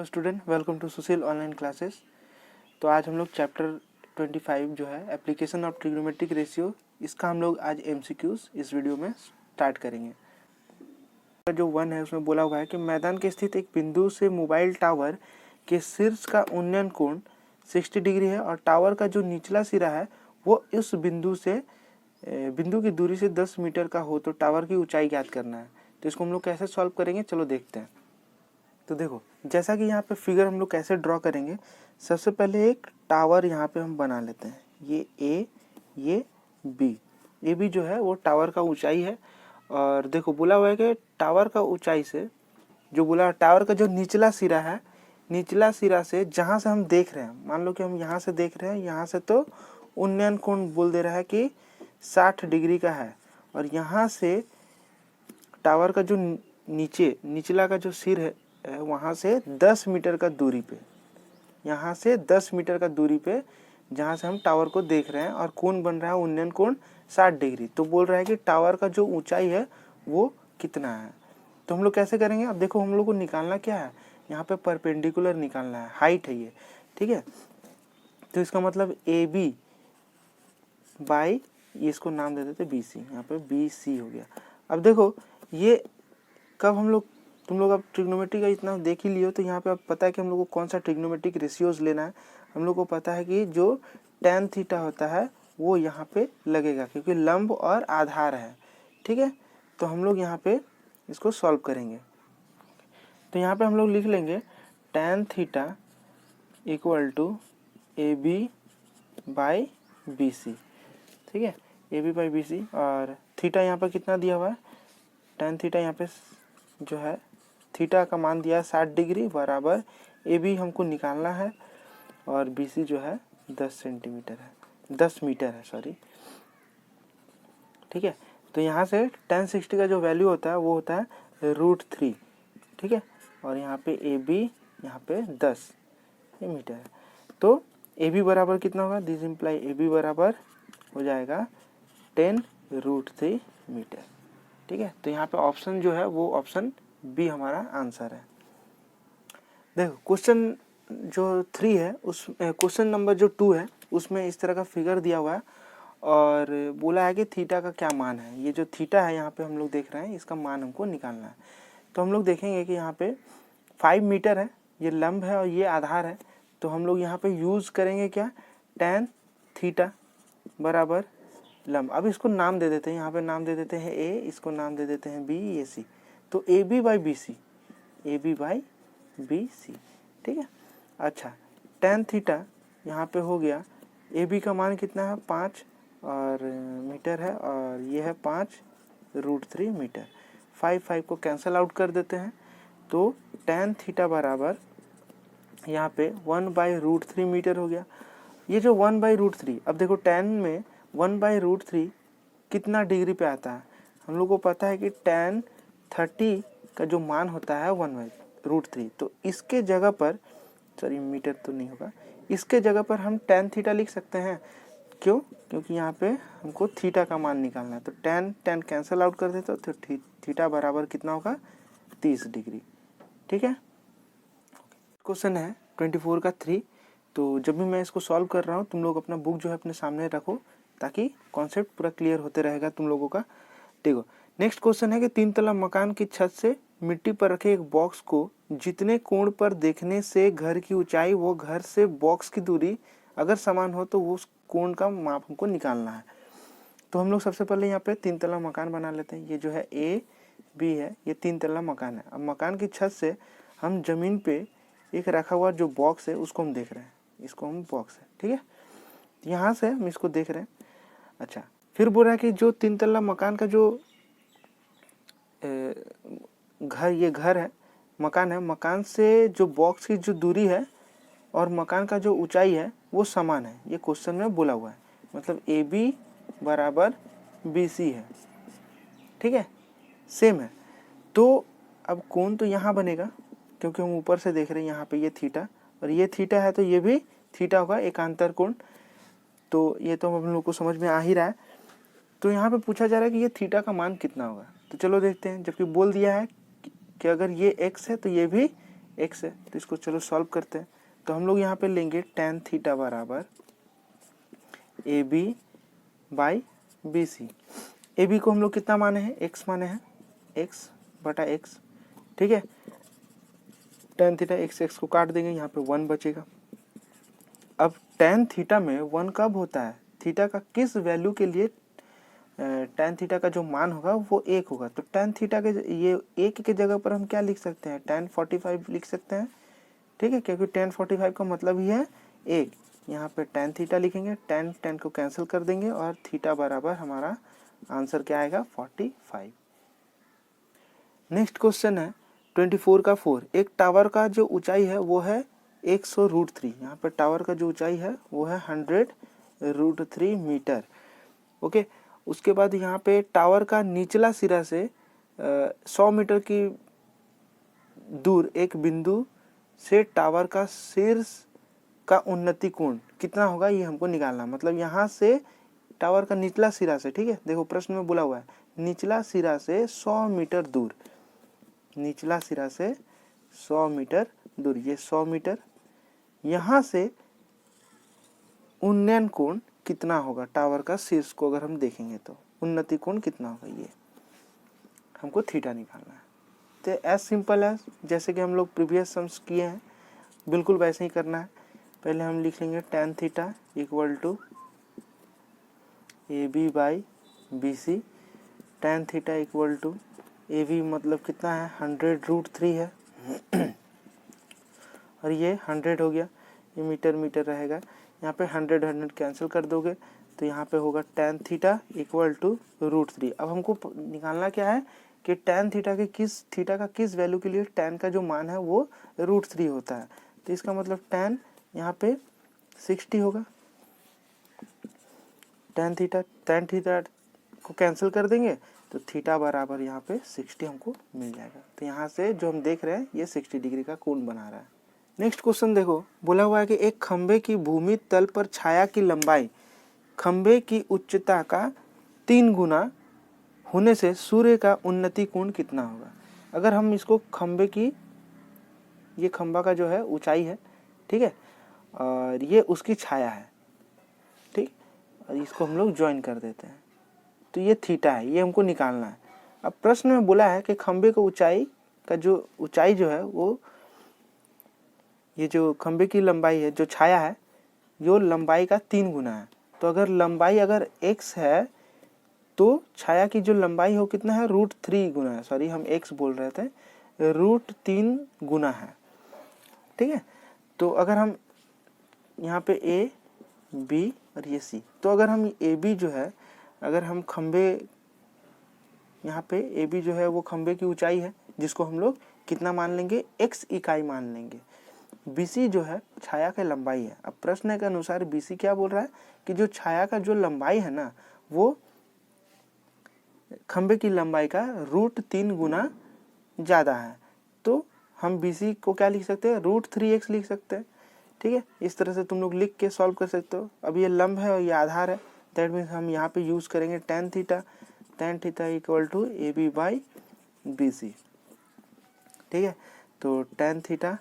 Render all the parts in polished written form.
Hello student, welcome to Sushil online classes. तो आज हम लोग चैप्टर 25 जो है एप्लीकेशन ऑफ ट्रिग्नोमेट्रिक रेशियो, इसका हम लोग आज एमसीक्यूज इस वीडियो में स्टार्ट करेंगे। जो 1 है उसमें बोला हुआ है कि मैदान के स्थित एक बिंदु से मोबाइल टावर के शीर्ष का उन्नयन कोण 60 डिग्री है और टावर का जो निचला सिरा है वो इस बिंदु की दूरी से 10 मीटर का हो तो टावर की ऊंचाई ज्ञात करना है। तो इसको हम लोग कैसे सॉल्व करेंगे, चलो देखते हैं। तो देखो, जैसा कि यहाँ पे फिगर हम लोग कैसे ड्रॉ करेंगे, सबसे पहले एक टावर यहाँ पे हम बना लेते हैं। ये ए, ये बी। ए बी जो है वो टावर का ऊंचाई है। और देखो बोला हुआ है कि टावर का ऊंचाई से जो बोला, टावर का जो निचला सिरा है, निचला सिरा से जहाँ से हम देख रहे हैं, मान लो कि हम यहाँ से देख रहे हैं, यहाँ से तो उन्नयन कोण बोल दे रहा है कि 60 डिग्री का है। और यहाँ से टावर का जो निचला का जो सिर है वहाँ से 10 मीटर का दूरी पे, यहाँ से 10 मीटर का दूरी पे जहाँ से हम टावर को देख रहे हैं और कोण बन रहा है उन्नयन कोण 60 डिग्री। तो बोल रहा है कि टावर का जो ऊंचाई है वो कितना है। तो हम लोग कैसे करेंगे, अब देखो हम लोग को निकालना क्या है, यहाँ पे परपेंडिकुलर निकालना है, हाइट है ये, ठीक है। तो इसका मतलब ए बी बाई, इसको नाम दे देते बी सी, यहाँ पे बी सी हो गया। अब देखो ये कब हम लोग, तुम लोग अब ट्रिग्नोमेट्री का इतना देख ही लियो तो यहाँ पे अब पता है कि हम लोग को कौन सा ट्रिग्नोमेट्रिक रेशियोज लेना है। हम लोग को पता है कि जो tan थीटा होता है वो यहाँ पे लगेगा क्योंकि लंब और आधार है, ठीक है। तो हम लोग यहाँ पे इसको सॉल्व करेंगे। तो यहाँ पे हम लोग लिख लेंगे tan theta equal to A B by B C, ठीक है, A B by B C. और थीटा यहाँ पर कितना दिया हुआ है, tan थीटा यहाँ पे जो है थीटा का मान दिया है 60 डिग्री बराबर ए बी हमको निकालना है और बी सी जो है 10 सेंटीमीटर है, 10 मीटर है, सॉरी, ठीक है। तो यहाँ से tan 60 का जो वैल्यू होता है वो होता है √3, ठीक है। और यहाँ पे ए बी यहाँ पे 10 ये मीटर है। तो ए बी बराबर कितना होगा, दिस इम्प्लाई ए बी बराबर हो जाएगा 10√3 मीटर, ठीक है। तो यहाँ पे ऑप्शन जो है वो ऑप्शन बी हमारा आंसर है। देखो क्वेश्चन जो 3 है उस क्वेश्चन नंबर जो 2 है उसमें इस तरह का फिगर दिया हुआ है और बोला है कि थीटा का क्या मान है। ये जो थीटा है यहाँ पे हम लोग देख रहे हैं, इसका मान हमको निकालना है। तो हम लोग देखेंगे कि यहाँ पे 5 मीटर है, ये लंब है और ये आधार है। तो हम लोग यहाँ पे यूज़ करेंगे क्या, tan थीटा बराबर लंब। अब इसको नाम दे देते हैं, यहाँ पे नाम दे देते हैं ए, इसको नाम दे देते हैं बी, ये सी। तो A B by B C, A B by B C, ठीक है। अच्छा, tan थीटा यहाँ पे हो गया, ए बी का मान कितना है 5 और मीटर है और ये है 5√3 मीटर। 5 को कैंसल आउट कर देते हैं। तो tan थीटा बराबर यहाँ पे 1/√3 मीटर हो गया। ये जो 1/√3, अब देखो tan में 1/√3 कितना डिग्री पे आता है, हम लोग को पता है कि tan 30 का जो मान होता है 1/√3। तो इसके जगह पर, सॉरी मीटर तो नहीं होगा, इसके जगह पर हम tan थीटा लिख सकते हैं। क्यों, क्योंकि यहाँ पे हमको थीटा का मान निकालना है। तो tan कैंसल आउट कर देते तो थीटा बराबर कितना होगा 30 डिग्री, ठीक है। क्वेश्चन है 24 का 3। तो जब भी मैं इसको सॉल्व कर रहा हूँ तुम लोग अपना बुक जो है अपने सामने रखो ताकि कॉन्सेप्ट पूरा क्लियर होते रहेगा तुम लोगों का। देखो नेक्स्ट क्वेश्चन है कि 3 तला मकान की छत से मिट्टी पर रखे एक बॉक्स को जितने कोण पर देखने से घर की ऊंचाई वो घर से बॉक्स की दूरी अगर समान हो तो वो उस कोण का माप हमको निकालना है। तो हम लोग सबसे पहले यहाँ पे 3 तला मकान बना लेते हैं। ये जो है ए बी है, ये 3 तला मकान है। अब मकान की छत से हम जमीन पे एक रखा हुआ जो बॉक्स है उसको हम देख रहे हैं, इसको हम बॉक्स है, ठीक है। यहाँ से हम इसको देख रहे हैं। अच्छा, फिर बोल रहा है कि जो 3 तल्ला मकान का जो घर, ये घर है, मकान है, मकान से जो बॉक्स की जो दूरी है और मकान का जो ऊंचाई है वो समान है। ये क्वेश्चन में बोला हुआ है, मतलब ए बी बराबर बी सी है, ठीक है, सेम है। तो अब कोण तो यहाँ बनेगा क्योंकि हम ऊपर से देख रहे हैं, यहाँ पे ये थीटा और ये थीटा है तो ये भी थीटा होगा, एकांतर कोण। तो ये तो हम लोग को समझ में आ ही रहा है। तो यहाँ पे पूछा जा रहा है कि ये थीटा का मान कितना होगा। तो चलो देखते हैं, जबकि बोल दिया है कि अगर ये x है तो ये भी x है, तो इसको चलो सॉल्व करते हैं। तो हम लोग यहाँ पे लेंगे tan थीटा बराबर AB/BC। AB को हम लोग कितना माने हैं, x माने हैं, x/x, ठीक है। tan थीटा x को काट देंगे, यहाँ पे 1 बचेगा। अब tan थीटा में 1 कब होता है, थीटा का किस वैल्यू के लिए tan थीटा का जो मान होगा वो 1 होगा। तो tan थीटा के ये 1 के जगह पर हम क्या लिख सकते हैं, tan 45 लिख सकते हैं, ठीक है, क्योंकि tan 45 का मतलब ही है 1। यहाँ पे tan थीटा लिखेंगे, tan को कैंसिल कर देंगे और थीटा बराबर हमारा आंसर क्या आएगा, 45। नेक्स्ट क्वेश्चन है 24 का 4। एक टावर का जो ऊंचाई है वो है 100√3। यहाँ पर टावर का जो ऊंचाई है वो है 100√3 मीटर। ओके, उसके बाद यहाँ पे टावर का निचला सिरा से 100 मीटर की दूर एक बिंदु से टावर का शीर्ष का उन्नति कोण कितना होगा, ये हमको निकालना। मतलब यहाँ से टावर का निचला सिरा से, ठीक है, देखो प्रश्न में बोला हुआ है निचला सिरा से 100 मीटर दूर, निचला सिरा से 100 मीटर दूर, ये 100 मीटर। यहाँ से उन्नयन कोण कितना होगा, टावर का शीर्ष को अगर हम देखेंगे तो उन्नति कोण कितना होगा, ये हमको थीटा निकालना है। तो एज सिंपल एज जैसे कि हम लोग प्रीवियस सम्स किए हैं बिल्कुल वैसे ही करना है। पहले हम लिख लेंगे tan theta equal to AB/BC। tan theta equal to AB मतलब कितना है, 100√3 है और ये 100 हो गया, ये मीटर मीटर रहेगा। यहाँ पे 100 कैंसिल कर दोगे तो यहाँ पे होगा tan थीटा इक्वल टू √3। अब हमको निकालना क्या है कि tan थीटा का किस वैल्यू के लिए tan का जो मान है वो √3 होता है। तो इसका मतलब tan यहाँ पे 60 होगा। tan थीटा को कैंसिल कर देंगे तो थीटा बराबर यहाँ पे 60 हमको मिल जाएगा। तो यहाँ से जो हम देख रहे हैं ये 60 डिग्री का कोण बना रहा है। नेक्स्ट क्वेश्चन देखो, बोला हुआ है कि एक खंबे की भूमि तल पर छाया की लंबाई खंबे की उच्चता का 3 गुना होने से सूर्य का उन्नति कोण कितना होगा। अगर हम इसको खंबे की, ये खंबा का जो है ऊंचाई है, ठीक है, और ये उसकी छाया है, ठीक, और इसको हम लोग ज्वाइन कर देते हैं तो ये थीटा है, ये हमको निकालना है। अब प्रश्न में बोला है कि खंबे को ऊंचाई जो है वो, ये जो खंबे की लंबाई है, जो छाया है, जो लंबाई का 3 गुना है। तो अगर लंबाई अगर x है तो छाया की जो लंबाई हो कितना है, √3 गुना है, सॉरी हम x बोल रहे थे, √3 गुना है, ठीक है। तो अगर हम यहाँ पे a b और ये c, तो अगर हम ab जो है, अगर हम खंबे, यहाँ पे ab जो है वो खंबे की ऊंचाई है जिसको हम लोग कितना मान लेंगे, x इकाई मान लेंगे। BC जो है छाया की लंबाई है। अब प्रश्न के अनुसार BC क्या बोल रहा है कि जो छाया का जो लंबाई है ना वो खंबे की लंबाई का √3 गुना ज़्यादा है। तो हम BC को क्या लिख सकते हैं, √3x लिख सकते हैं, ठीक है। इस तरह से तुम लोग लिख के सॉल्व कर सकते हो। अब ये लंब है और ये आधार है, दैट मीन्स हम यहाँ पे यूज़ करेंगे tan theta equal to AB/BC, ठीक है। तो tan theta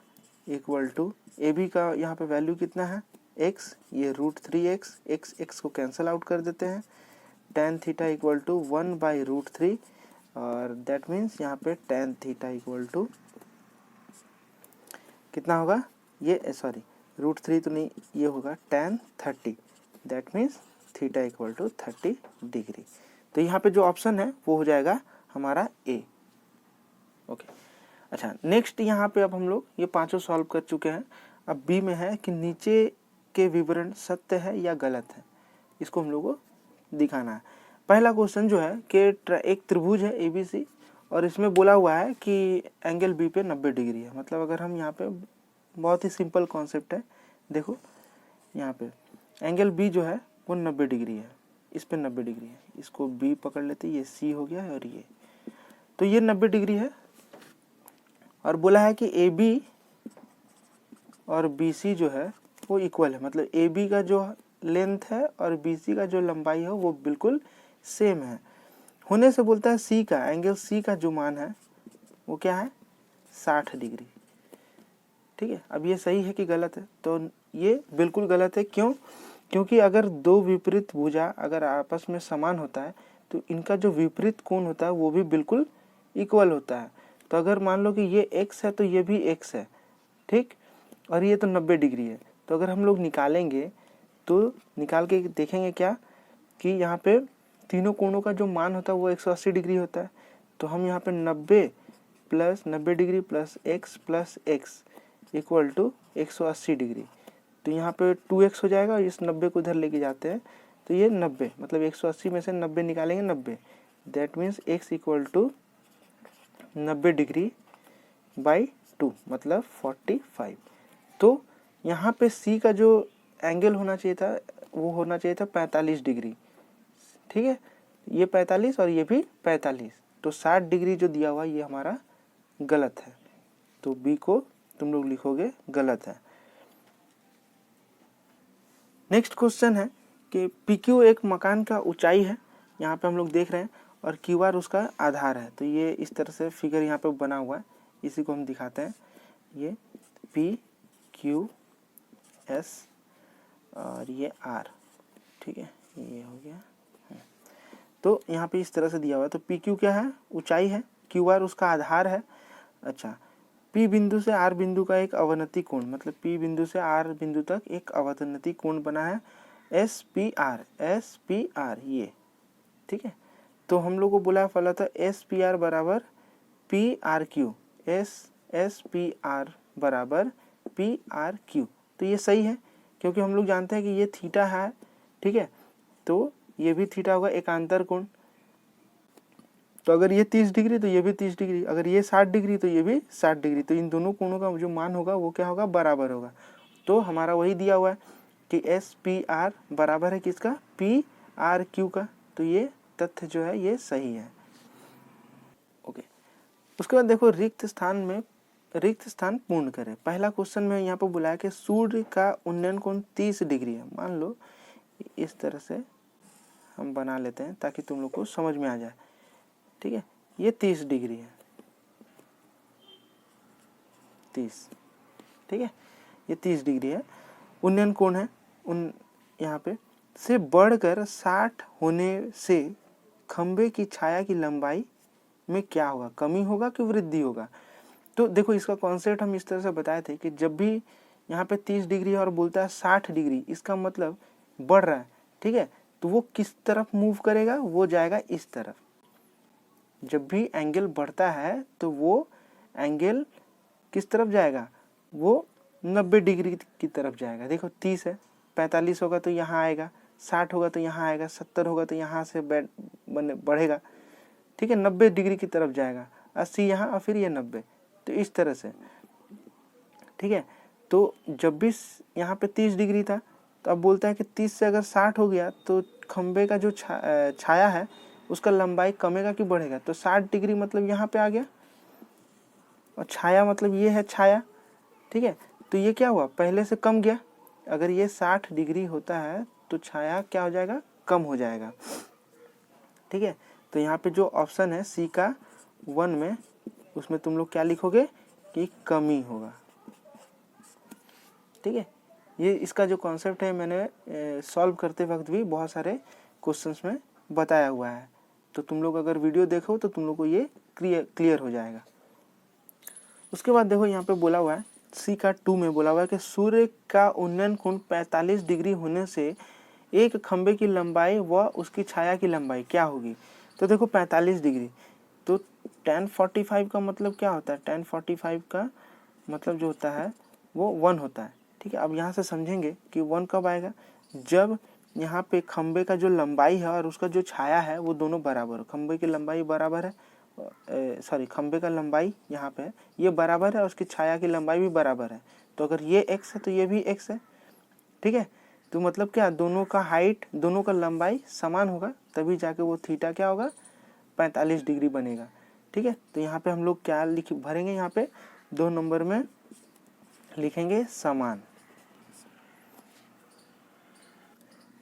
equal to AB का यहाँ पे वैल्यू कितना है, x, ये √3x, x को कैंसिल आउट कर देते हैं। tan थीटा इक्वल टू 1/√3 और दैट मीन्स यहाँ पे tan थीटा इक्वल टू कितना होगा, ये सॉरी √3 तो नहीं, ये होगा tan 30, that means theta equal to 30 degree. तो यहाँ पे जो ऑप्शन है वो हो जाएगा हमारा A। ओके, अच्छा नेक्स्ट यहाँ पे अब हम लोग ये पांचों सॉल्व कर चुके हैं। अब B में है कि नीचे के विवरण सत्य है या गलत है, इसको हम लोग को दिखाना है। पहला क्वेश्चन जो है कि एक त्रिभुज है ABC और इसमें बोला हुआ है कि एंगल B पे 90 डिग्री है। मतलब अगर हम यहाँ पे, बहुत ही सिंपल कॉन्सेप्ट है, देखो यहाँ पे एंगल B जो है वो 90 डिग्री है, इस पे 90 डिग्री है, इसको B पकड़ लेते, ये C हो गया है और ये, तो ये 90 डिग्री है। और बोला है कि AB और BC जो है वो इक्वल है, मतलब AB का जो लेंथ है और BC का जो लंबाई है वो बिल्कुल सेम है। होने से बोलता है C का, एंगल C का जो मान है वो क्या है, 60 डिग्री, ठीक है, अब ये सही है कि गलत है? तो ये बिल्कुल गलत है। क्यों? क्योंकि अगर दो विपरीत भुजा अगर आपस में समान होता है तो इनका जो विपरीत कोण होता है वो भी बिल्कुल इक्वल होता है। तो अगर मान लो कि ये x है तो ये भी x है, ठीक, और ये तो 90 डिग्री है। तो अगर हम लोग निकालेंगे तो निकाल के देखेंगे क्या कि यहाँ पे तीनों कोणों का जो मान होता है वो 180 डिग्री होता है। तो हम यहाँ पे 90 plus 90 degree plus x equal to 180 degree. तो यहाँ पे 2x हो जाएगा और इस 90 को इधर लेके जाते हैं तो ये 90 मतलब 180 में से 90 निकालेंगे 90, that means x equal to 90 degree by 2 मतलब 45। तो यहाँ पे C का जो एंगल होना चाहिए था वो होना चाहिए था 45 डिग्री, ठीक है, ये 45 और ये भी 45, तो 60 डिग्री जो दिया हुआ ये हमारा गलत है। तो B को तुम लोग लिखोगे गलत है। नेक्स्ट क्वेश्चन है कि PQ एक मकान का ऊंचाई है, यहाँ पे हम लोग देख रहे हैं, और QR उसका आधार है। तो ये इस तरह से फिगर यहाँ पे बना हुआ है, इसी को हम दिखाते हैं। ये PQS और ये R, ठीक है, ये हो गया। तो यहाँ पे इस तरह से दिया हुआ है। तो PQ क्या है? ऊंचाई है। QR उसका आधार है। अच्छा, P बिंदु से R बिंदु का एक अवनति कोण, मतलब P बिंदु से R बिंदु तक एक अवनति कोण बना है SPR ये, ठीक है। तो हम लोग को बोला फला था SPR बराबर PRQ, SPR बराबर PRQ। तो ये सही है क्योंकि हम लोग जानते हैं कि ये थीटा है, ठीक है, तो ये भी थीटा होगा, एकांतर कोण। तो अगर ये 30 डिग्री तो ये भी 30 डिग्री, अगर ये 60 डिग्री तो ये भी 60 डिग्री, तो इन दोनों कोणों का जो मान होगा वो क्या होगा? बराबर होगा। तो हमारा वही दिया हुआ है कि SPR बराबर है किसका? PRQ का। तो ये तथ्य जो है ये सही है। ओके, उसके बाद देखो रिक्त स्थान पूर्ण करें। पहला क्वेश्चन में यहाँ पर बुलाया कि सूर्य का उन्नयन कोण 30 डिग्री है। मान लो इस तरह से हम बना लेते हैं ताकि तुम लोग को समझ में आ जाए, ठीक है। ये 30 डिग्री है, 30, ठीक है, ये 30 डिग्री है। उन्नयन कोण है यहाँ पे से बढ़कर 60 होने से खंबे की छाया की लंबाई में क्या होगा? कमी होगा कि वृद्धि होगा? तो देखो इसका कॉन्सेप्ट हम इस तरह से बताए थे कि जब भी यहाँ पे 30 डिग्री और बोलता है 60 डिग्री, इसका मतलब बढ़ रहा है, ठीक है, तो वो किस तरफ मूव करेगा? वो जाएगा इस तरफ। जब भी एंगल बढ़ता है तो वो एंगल किस तरफ जाएगा? वो 90 डिग्री की तरफ जाएगा। देखो 30 है, 45 होगा तो यहाँ आएगा, 60 होगा तो यहाँ आएगा, 70 होगा तो यहाँ से बढ़ेगा, ठीक है, 90 डिग्री की तरफ जाएगा, 80 यहाँ और फिर ये 90, तो इस तरह से, ठीक है। तो जब भी यहाँ पे 30 डिग्री था तो अब बोलता है कि 30 से अगर 60 हो गया तो खंबे का जो छाया है उसका लंबाई कमेगा कि बढ़ेगा? तो 60 डिग्री मतलब यहाँ पे आ गया, और छाया मतलब ये है छाया, ठीक है। तो ये क्या हुआ? पहले से कम गया। अगर ये 60 डिग्री होता है तो छाया क्या हो जाएगा? कम हो जाएगा, ठीक है। तो यहाँ पे जो ऑप्शन है C का 1 में, उसमें तुम लोग क्या लिखोगे कि कमी होगा, ठीक है। ये इसका जो कॉन्सेप्ट है मैंने सॉल्व करते वक्त भी बहुत सारे क्वेश्चंस में बताया हुआ है। तो तुम लोग अगर वीडियो देखो तो तुम लोग को ये क्लियर हो जाएगा। उसके बाद देखो यहाँ पे बोला हुआ है C का 2 में बोला हुआ है कि सूर्य का उन्नयन कोण 45 डिग्री होने से एक खंबे की लंबाई व उसकी छाया की लंबाई क्या होगी? तो देखो 45 डिग्री, तो tan 45 का मतलब क्या होता है? tan 45 का मतलब जो होता है वो 1 होता है, ठीक है। अब यहाँ से समझेंगे कि 1 कब आएगा? जब यहाँ पे खंबे का जो लंबाई है और उसका जो छाया है वो दोनों बराबर हो। खंबे की लंबाई बराबर है, खंबे का लंबाई यहाँ पे ये बराबर है और उसकी छाया की लंबाई भी बराबर है। तो अगर ये x है तो ये भी x है, ठीक है। तो मतलब क्या? दोनों का हाइट, दोनों का लंबाई समान होगा, तभी जाके वो थीटा क्या होगा? 45 डिग्री बनेगा, ठीक है। तो यहाँ पे हम लोग क्या भरेंगे? यहाँ पे 2 नंबर में लिखेंगे समान।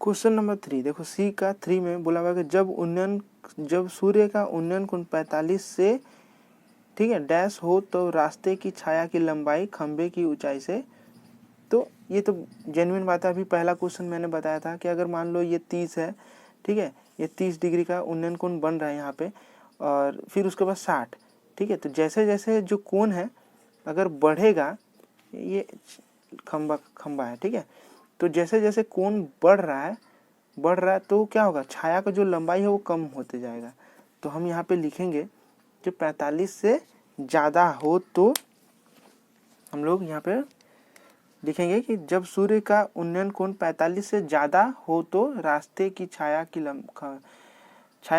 क्वेश्चन नंबर 3 देखो C का 3 में बोला हुआ कि जब सूर्य का उन्नयन कोण 45 से ठीक है, डैश हो तो रास्ते की छाया की लंबाई खंबे की ऊंचाई से। तो ये तो जेन्युइन बात है। अभी पहला क्वेश्चन मैंने बताया था कि अगर मान लो ये 30 है, ठीक है, ये 30 डिग्री का उन्नयन कोण बन रहा है यहाँ पे, और फिर उसके बाद 60, ठीक है। तो जैसे जैसे जो कोण है अगर बढ़ेगा, ये खंबा है, ठीक है, तो जैसे जैसे कोण बढ़ रहा है तो क्या होगा, छाया का जो लंबाई है वो कम होते जाएगा। तो हम यहाँ पे लिखेंगे जो 45 से ज़्यादा हो तो हम लोग यहाँ पे लिखेंगे कि जब सूर्य का उन्नयन कोण 45 से ज़्यादा हो तो रास्ते की छाया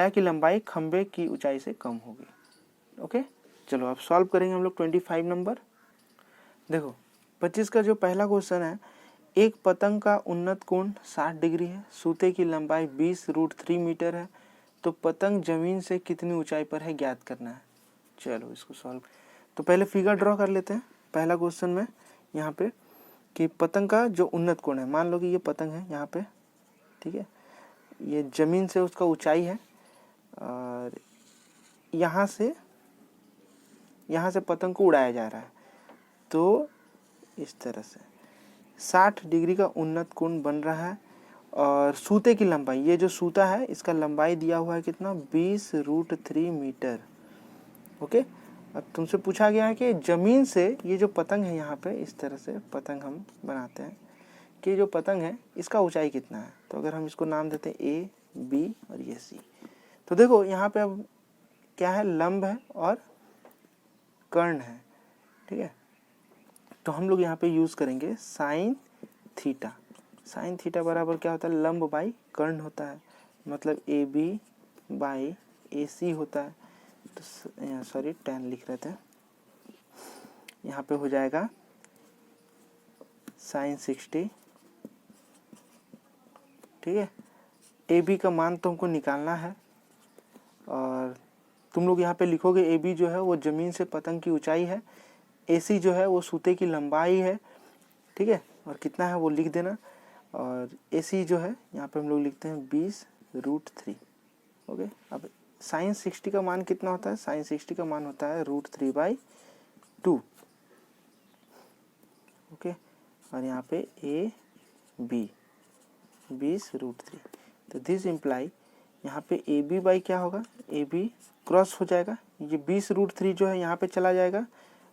की लंबाई खंबे की ऊंचाई से कम होगी। ओके, चलो अब सॉल्व करेंगे हम लोग 25 नंबर। देखो 25 का जो पहला क्वेश्चन है, एक पतंग का उन्नत कोण 60 डिग्री है, सूते की लंबाई 20√3 मीटर है, तो पतंग जमीन से कितनी ऊंचाई पर है ज्ञात करना है। चलो इसको सॉल्व, तो पहले फिगर ड्रॉ कर लेते हैं। पहला क्वेश्चन में यहाँ पे कि पतंग का जो उन्नत कोण है, मान लो कि ये पतंग है यहाँ पे, ठीक है, ये जमीन से उसका ऊंचाई है, और यहाँ से पतंग को उड़ाया जा रहा है। तो इस तरह से 60 डिग्री का उन्नत कोण बन रहा है, और सूते की लंबाई, ये जो सूता है इसका लंबाई दिया हुआ है कितना, 20√3 मीटर। ओके, अब तुमसे पूछा गया है कि जमीन से ये जो पतंग है, यहाँ पे इस तरह से पतंग हम बनाते हैं कि जो पतंग है इसका ऊंचाई कितना है। तो अगर हम इसको नाम देते हैं ए, बी और ये सी, तो देखो यहाँ पे अब क्या है, लंब है और कर्ण है, ठीक है। तो हम लोग यहाँ पे यूज़ करेंगे साइन थीटा। साइन थीटा बराबर क्या होता है, लंब बाई कर्ण होता है, मतलब ए बी बाई ए सी होता है। तो सॉरी 10 लिख रहे थे, यहाँ पे हो जाएगा साइन 60, ठीक है। ए बी का मान तो हमको निकालना है, और तुम लोग यहाँ पे लिखोगे ए बी जो है वो ज़मीन से पतंग की ऊंचाई है, ए सी जो है वो सूते की लंबाई है, ठीक है, और कितना है वो लिख देना। और ए सी जो है यहाँ पे हम लोग लिखते हैं 20√3। ओके, अब साइन 60 का मान कितना होता है, साइन 60 का मान होता है √3/2। ओके, और यहाँ पे ए बी 20√3, तो दिस इम्प्लाई यहाँ पे ए बी बाई क्या होगा, ए बी क्रॉस हो जाएगा, ये 20√3 जो है यहाँ पे चला जाएगा,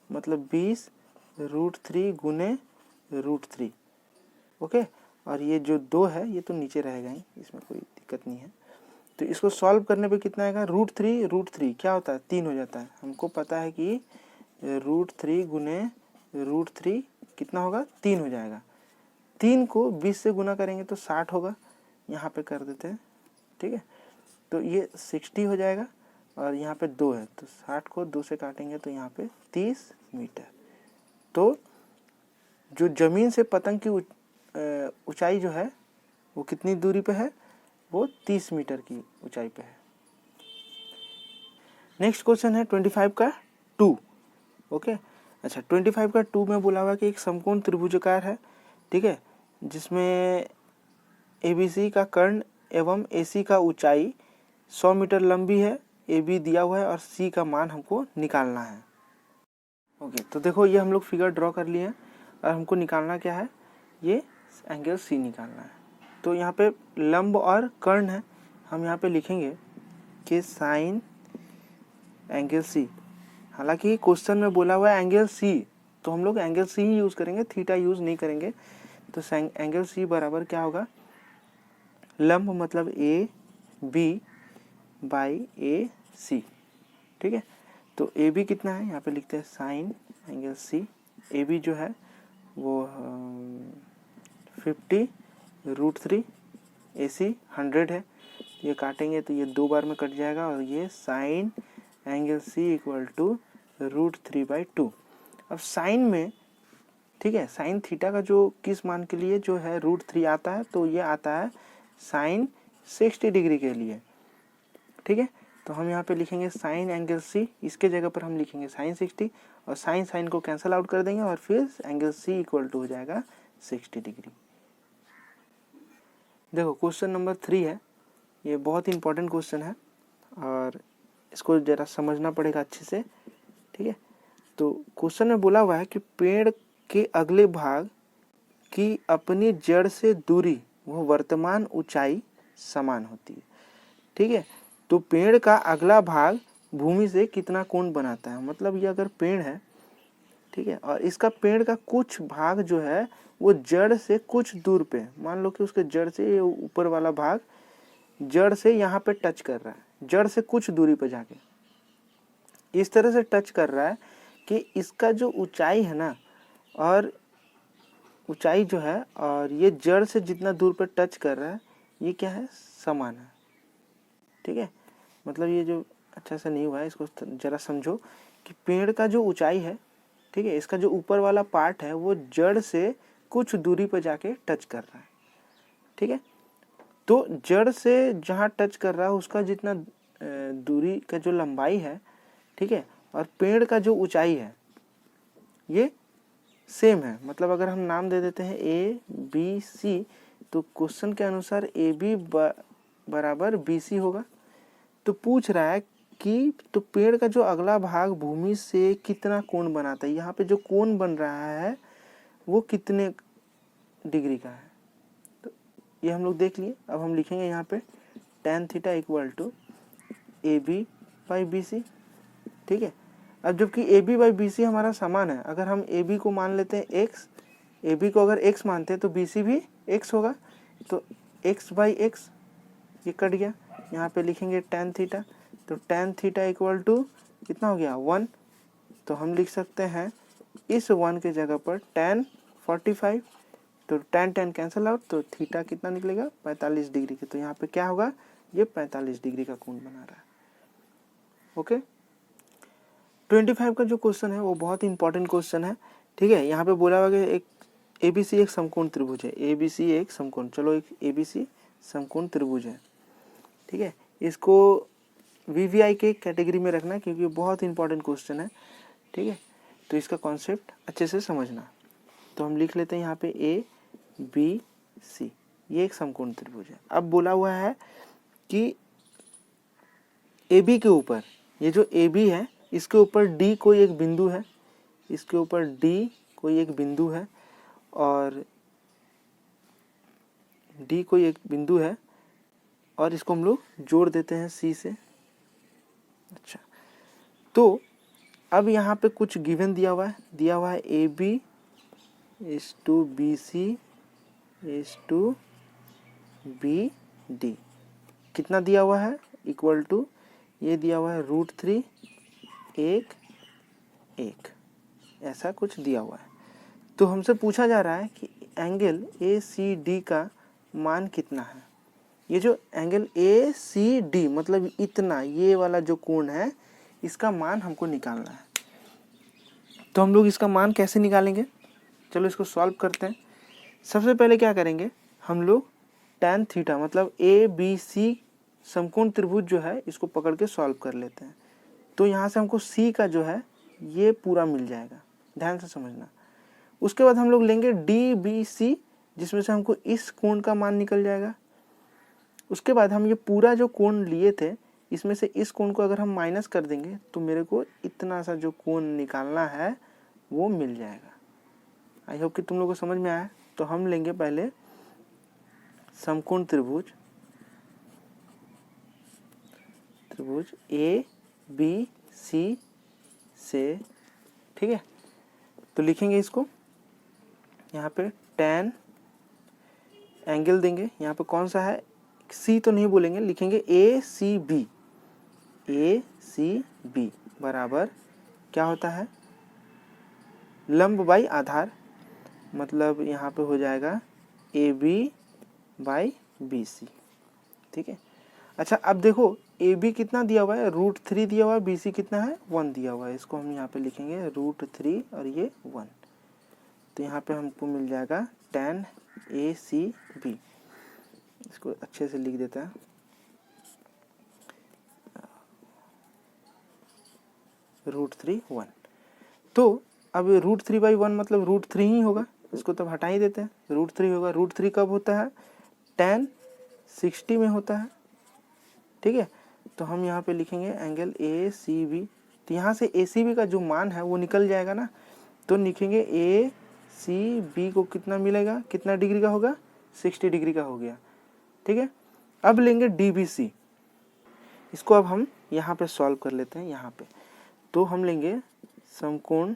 मतलब 20√3 गुने √3। ओके, और ये जो 2 है ये तो नीचे रहेगा ही, इसमें कोई दिक्कत नहीं है। तो इसको सॉल्व करने पे कितना आएगा, √3 क्या होता है, 3 हो जाता है। हमको पता है कि √3 गुने √3 कितना होगा, 3 हो जाएगा। 3 को 20 से गुना करेंगे तो 60 होगा, यहाँ पे कर देते हैं, ठीक है। तो ये 60 हो जाएगा, और यहाँ पे 2 है तो 60 को 2 से काटेंगे तो यहाँ पे 30 मीटर। तो जो जमीन से पतंग की ऊंचाई जो है वो कितनी दूरी पे है, वो 30 मीटर की ऊंचाई पे है। नेक्स्ट क्वेश्चन है 25 का 2। ओके, अच्छा 25 का 2 में बोला हुआ कि एक समकोण त्रिभुजाकार है, ठीक है, जिसमें ABC का कर्ण एवं AC का ऊंचाई 100 मीटर लंबी है, AB दिया हुआ है और C का मान हमको निकालना है। ओके, तो देखो ये हम लोग फिगर ड्रॉ कर लिए हैं, और हमको निकालना क्या है, ये एंगल C निकालना है। तो यहाँ पे लंब और कर्ण है, हम यहाँ पे लिखेंगे कि साइन एंगल C। हालांकि क्वेश्चन में बोला हुआ है एंगल C, तो हम लोग एंगल C ही यूज़ करेंगे, थीटा यूज़ नहीं करेंगे। तो एंगल C बराबर क्या होगा, लंब मतलब ए बी बाई ए सी, ठीक है। तो ए बी कितना है, यहाँ पे लिखते हैं sine angle C। A B जो है वो 50√3, ए सी 100 है, ये काटेंगे तो ये 2 बार में कट जाएगा, और ये sine angle C equal to √3/2। अब साइन में, ठीक है, साइन थीटा का जो किस मान के लिए जो है √3 आता है, तो ये आता है साइन 60 डिग्री के लिए, ठीक है। तो हम यहाँ पे लिखेंगे साइन एंगल C, इसके जगह पर हम लिखेंगे साइन 60, और साइन साइन को कैंसिल आउट कर देंगे, और फिर एंगल C इक्वल टू हो जाएगा 60 डिग्री। देखो क्वेश्चन नंबर 3 है, ये बहुत ही इंपॉर्टेंट क्वेश्चन है, और इसको ज़रा समझना पड़ेगा अच्छे से, ठीक है। तो क्वेश्चन में बोला हुआ है कि पेड़ के अगले भाग की अपनी जड़ से दूरी वो वर्तमान ऊंचाई समान होती है, ठीक है। तो पेड़ का अगला भाग भूमि से कितना कोण बनाता है, मतलब ये अगर पेड़ है, ठीक है, और इसका पेड़ का कुछ भाग जो है वो जड़ से कुछ दूर पे, मान लो कि उसके जड़ से ये ऊपर वाला भाग जड़ से यहाँ पे टच कर रहा है, जड़ से कुछ दूरी पे जाके इस तरह से टच कर रहा है कि इसका जो ऊंचाई है ना, और ऊंचाई जो है और ये जड़ से जितना दूर पे टच कर रहा है ये क्या है, समान है, ठीक है। मतलब ये जो अच्छा से नहीं हुआ है, इसको जरा समझो कि पेड़ का जो ऊंचाई है, ठीक है, इसका जो ऊपर वाला पार्ट है वो जड़ से कुछ दूरी पर जाके टच कर रहा है, ठीक है। तो जड़ से जहाँ टच कर रहा है उसका जितना दूरी का जो लंबाई है, ठीक है, और पेड़ का जो ऊंचाई है ये सेम है। मतलब अगर हम नाम दे देते हैं ए बी सी, तो क्वेश्चन के अनुसार ए बी बराबर बी सी होगा। तो पूछ रहा है कि तो पेड़ का जो अगला भाग भूमि से कितना कोण बनाता है, यहाँ पे जो कोण बन रहा है वो कितने डिग्री का है, तो ये हम लोग देख लिए। अब हम लिखेंगे यहाँ पे tan theta equal to A B by B C, ठीक है। अब जबकि A B by B C हमारा समान है, अगर हम ए बी को मान लेते हैं एक्स, ए बी को अगर एक्स मानते हैं तो बी सी भी एक्स होगा, तो एक्स बाई एक्स ये कट गया, यहाँ पे लिखेंगे tan थीटा, तो tan थीटा इक्वल टू कितना हो गया 1, तो हम लिख सकते हैं इस 1 के जगह पर tan 45, तो tan tan कैंसिल आउट, तो थीटा कितना निकलेगा 45 डिग्री के, तो यहाँ पे क्या होगा, ये 45 डिग्री का कोण बना रहा है। ओके, 25 का जो क्वेश्चन है वो बहुत ही इंपॉर्टेंट क्वेश्चन है, ठीक है। यहाँ पे बोला हुआ कि एक ABC एक समकोण त्रिभुज है, ABC एक समकोण, चलो एक ABC समकोण त्रिभुज है, ठीक है। इसको VVI के कैटेगरी में रखना क्योंकि बहुत इंपॉर्टेंट क्वेश्चन है, ठीक है। तो इसका कॉन्सेप्ट अच्छे से समझना। तो हम लिख लेते हैं यहाँ पे ABC, ये एक समकोण त्रिभुज है। अब बोला हुआ है कि AB के ऊपर, ये जो AB है इसके ऊपर D कोई एक बिंदु है, इसके ऊपर D कोई एक बिंदु है, और D कोई एक बिंदु है, और इसको हम लोग जोड़ देते हैं C से। अच्छा, तो अब यहाँ पे कुछ गिवन दिया हुआ है AB is to BC is to BD, कितना दिया हुआ है, इक्वल टू ये दिया हुआ है √3 1 1, ऐसा कुछ दिया हुआ है। तो हमसे पूछा जा रहा है कि एंगल ACD का मान कितना है। ये जो एंगल ACD मतलब इतना, ये वाला जो कोण है इसका मान हमको निकालना है। तो हम लोग इसका मान कैसे निकालेंगे, चलो इसको सॉल्व करते हैं। सबसे पहले क्या करेंगे, हम लोग tan थीटा मतलब ABC समकोण त्रिभुज जो है इसको पकड़ के सॉल्व कर लेते हैं। तो यहाँ से हमको C का जो है ये पूरा मिल जाएगा, ध्यान से समझना। उसके बाद हम लोग लेंगे DBC जिसमें से हमको इस कोण का मान निकल जाएगा। उसके बाद हम ये पूरा जो कोण लिए थे इसमें से इस कोण को अगर हम माइनस कर देंगे तो मेरे को इतना सा जो कोण निकालना है वो मिल जाएगा। आई होप कि तुम लोगों को समझ में आया। तो हम लेंगे पहले समकोण त्रिभुज ABC से, ठीक है। तो लिखेंगे इसको यहाँ पे tan एंगल देंगे, यहाँ पे कौन सा है, C तो नहीं बोलेंगे, लिखेंगे ACB बराबर क्या होता है, लंब बाई आधार, मतलब यहाँ पे हो जाएगा AB बाई BC, ठीक है। अच्छा, अब देखो AB कितना दिया हुआ है, √3 दिया हुआ है, BC कितना है 1 दिया हुआ है, इसको हम यहाँ पे लिखेंगे √3 और ये 1, तो यहाँ पे हमको मिल जाएगा tan ACB, इसको अच्छे से लिख देता है √3 1। तो अब √3 बाई 1 मतलब √3 ही होगा, इसको तब हटा ही देते हैं, √3 होगा। √3 कब होता है, tan 60 में होता है, ठीक है। तो हम यहाँ पे लिखेंगे एंगल ACB तो यहाँ से ए सी बी का जो मान है वो निकल जाएगा ना, तो लिखेंगे ए सी बी को कितना मिलेगा, कितना डिग्री का होगा, 60 डिग्री का हो गया। ठीक है, अब लेंगे डी बी सी, इसको अब हम यहाँ पे सॉल्व कर लेते हैं। यहाँ पे तो हम लेंगे समकोण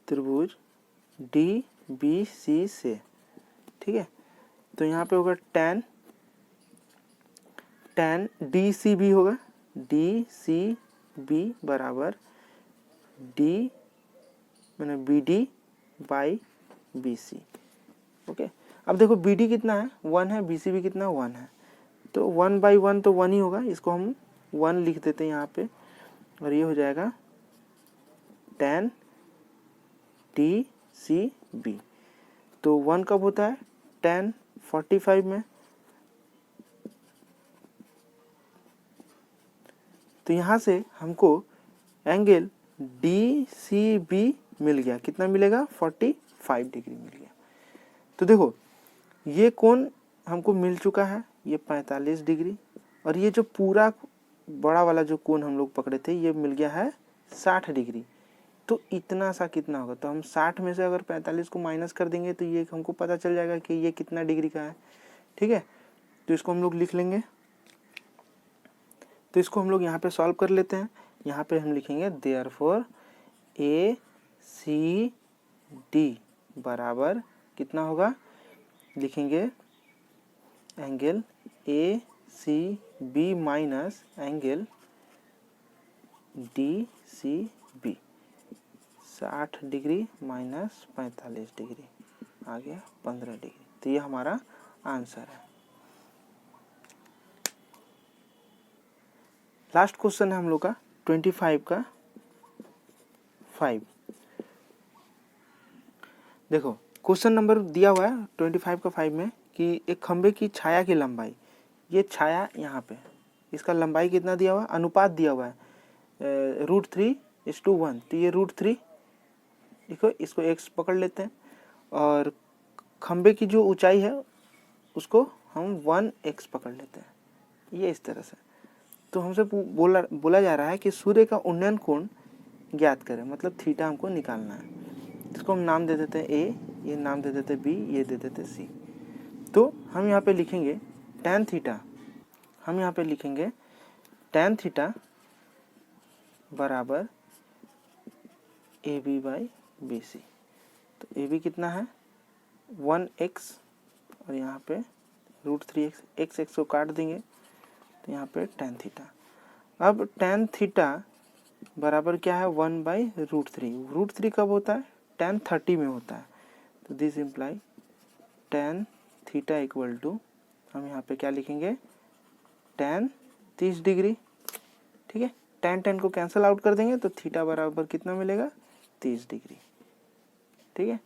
त्रिभुज डी बी सी से। ठीक है, तो यहाँ पे होगा tan डी सी बी होगा, डी सी बी बराबर डी मैंने B D by B C. Okay, अब देखो बी डी कितना है, 1 है, बी सी बी कितना 1 है, तो 1/1 तो 1 ही होगा, इसको हम 1 लिख देते हैं यहाँ पे, और ये हो जाएगा tan डी सी बी। तो 1 कब होता है, tan 45 में। तो यहाँ से हमको एंगल डी सी बी मिल गया, कितना मिलेगा, 45 डिग्री मिल गया। तो देखो ये कोण हमको मिल चुका है, ये 45 डिग्री, और ये जो पूरा बड़ा वाला जो कोण हम लोग पकड़े थे ये मिल गया है 60 डिग्री। तो इतना सा कितना होगा, तो हम 60 में से अगर 45 को माइनस कर देंगे तो ये हमको पता चल जाएगा कि ये कितना डिग्री का है। ठीक है, तो इसको हम लोग लिख लेंगे। तो इसको हम लोग यहाँ पे सॉल्व कर लेते हैं। यहाँ पे हम लिखेंगे देयरफॉर ए सी डी बराबर कितना होगा, लिखेंगे angle A C B minus angle D C B, 60 degree minus 45 degree आ गया 15 डिग्री। तो ये हमारा आंसर है। लास्ट क्वेश्चन है हम लोग का 25 का 5। देखो क्वेश्चन नंबर दिया हुआ है 25 का 5 में कि एक खंबे की छाया की लंबाई, ये छाया यहाँ पे, इसका लंबाई कितना दिया हुआ है, अनुपात दिया हुआ है √3:1। तो ये √3, देखो इसको x पकड़ लेते हैं, और खंबे की जो ऊंचाई है उसको हम 1x पकड़ लेते हैं, ये इस तरह से। तो हमसे बोला जा रहा है कि सूर्य का उन्नयन कोण ज्ञात करें, मतलब थीटा हमको निकालना है। इसको हम नाम दे देते हैं ए, ये नाम दे देते हैं बी, ये दे देते हैं सी। तो हम यहाँ पे लिखेंगे tan थीटा, हम यहाँ पे लिखेंगे tan थीटा बराबर A B by B C. तो ए बी कितना है 1x, और यहाँ पे √3x, x को काट देंगे तो यहाँ पे tan थीटा। अब tan थीटा बराबर क्या है 1/√3। √3 कब होता है, tan 30 में होता है। तो this imply tan theta equal to, हम यहाँ पे क्या लिखेंगे tan 30 डिग्री। ठीक है, tan को कैंसिल आउट कर देंगे तो थीटा बराबर कितना मिलेगा 30 डिग्री। ठीक है।